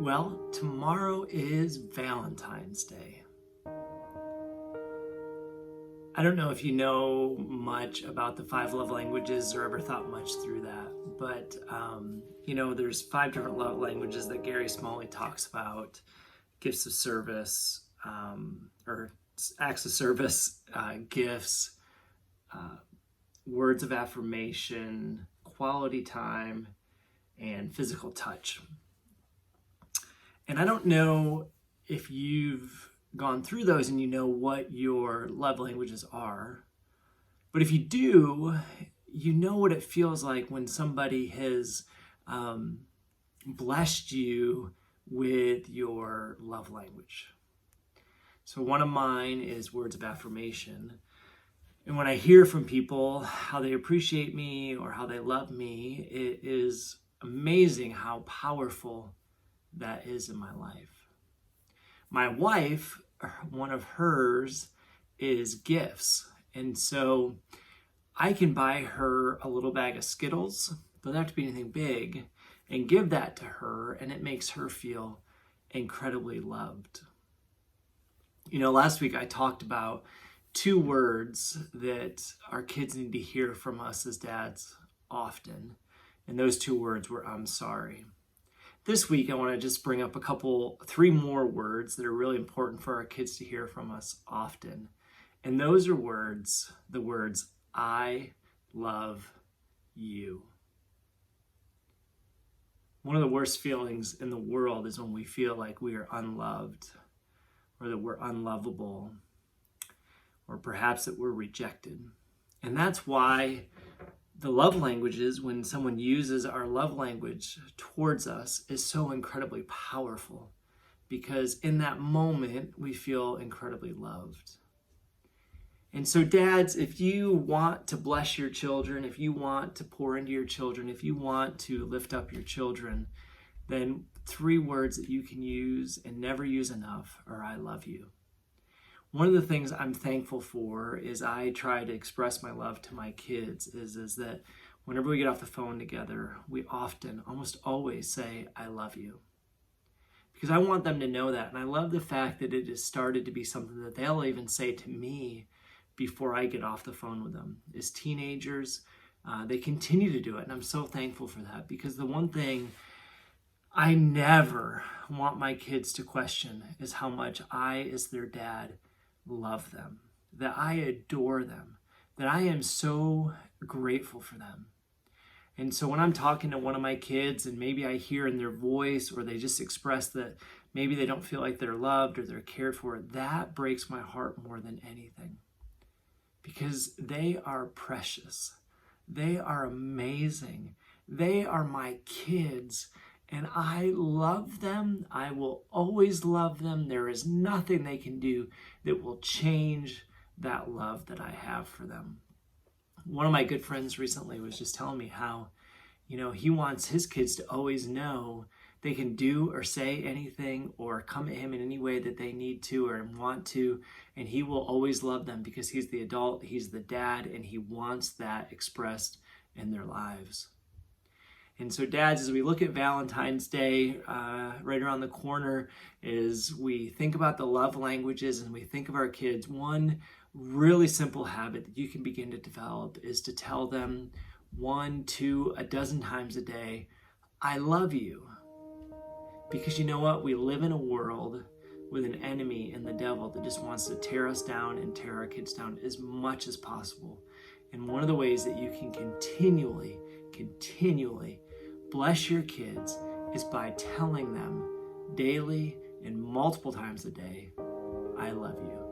Well, tomorrow is Valentine's Day. I don't know if you know much about the five love languages or ever thought much through that, but there's five different love languages that Gary Smalley talks about: gifts of service, or acts of service, gifts, words of affirmation, quality time, and physical touch. And I don't know if you've gone through those and you know what your love languages are, but if you do, you know what it feels like when somebody has blessed you with your love language. So one of mine is words of affirmation. And when I hear from people how they appreciate me or how they love me, it is amazing how powerful that is in my life. My wife, one of hers is gifts. And so I can buy her a little bag of Skittles, doesn't have to be anything big, and give that to her, and it makes her feel incredibly loved. Last week I talked about two words that our kids need to hear from us as dads often, and those two words were "I'm sorry." This week, I want to just bring up three more words that are really important for our kids to hear from us often. And those are the words, "I love you." One of the worst feelings in the world is when we feel like we are unloved, or that we're unlovable, or perhaps that we're rejected. And that's why the love languages, when someone uses our love language towards us, is so incredibly powerful, because in that moment we feel incredibly loved. And so dads, if you want to bless your children, if you want to pour into your children, if you want to lift up your children, then three words that you can use and never use enough are "I love you." One of the things I'm thankful for is I try to express my love to my kids is that whenever we get off the phone together, we often, almost always say, "I love you." Because I want them to know that. And I love the fact that it has started to be something that they'll even say to me before I get off the phone with them. As teenagers, they continue to do it. And I'm so thankful for that, because the one thing I never want my kids to question is how much I, as their dad, love them, that I adore them, that I am so grateful for them. And so when I'm talking to one of my kids and maybe I hear in their voice, or they just express that maybe they don't feel like they're loved or they're cared for, that breaks my heart more than anything, because they are precious. They are amazing. They are my kids. And I love them. I will always love them. There is nothing they can do that will change that love that I have for them. One of my good friends recently was just telling me how, he wants his kids to always know they can do or say anything or come at him in any way that they need to or want to, and he will always love them because he's the adult, he's the dad, and he wants that expressed in their lives. And so dads, as we look at Valentine's Day, right around the corner, as we think about the love languages and we think of our kids, one really simple habit that you can begin to develop is to tell them 1, 2, a dozen times a day, "I love you." Because you know what? We live in a world with an enemy in the devil that just wants to tear us down and tear our kids down as much as possible. And one of the ways that you can continually bless your kids is by telling them daily and multiple times a day, "I love you."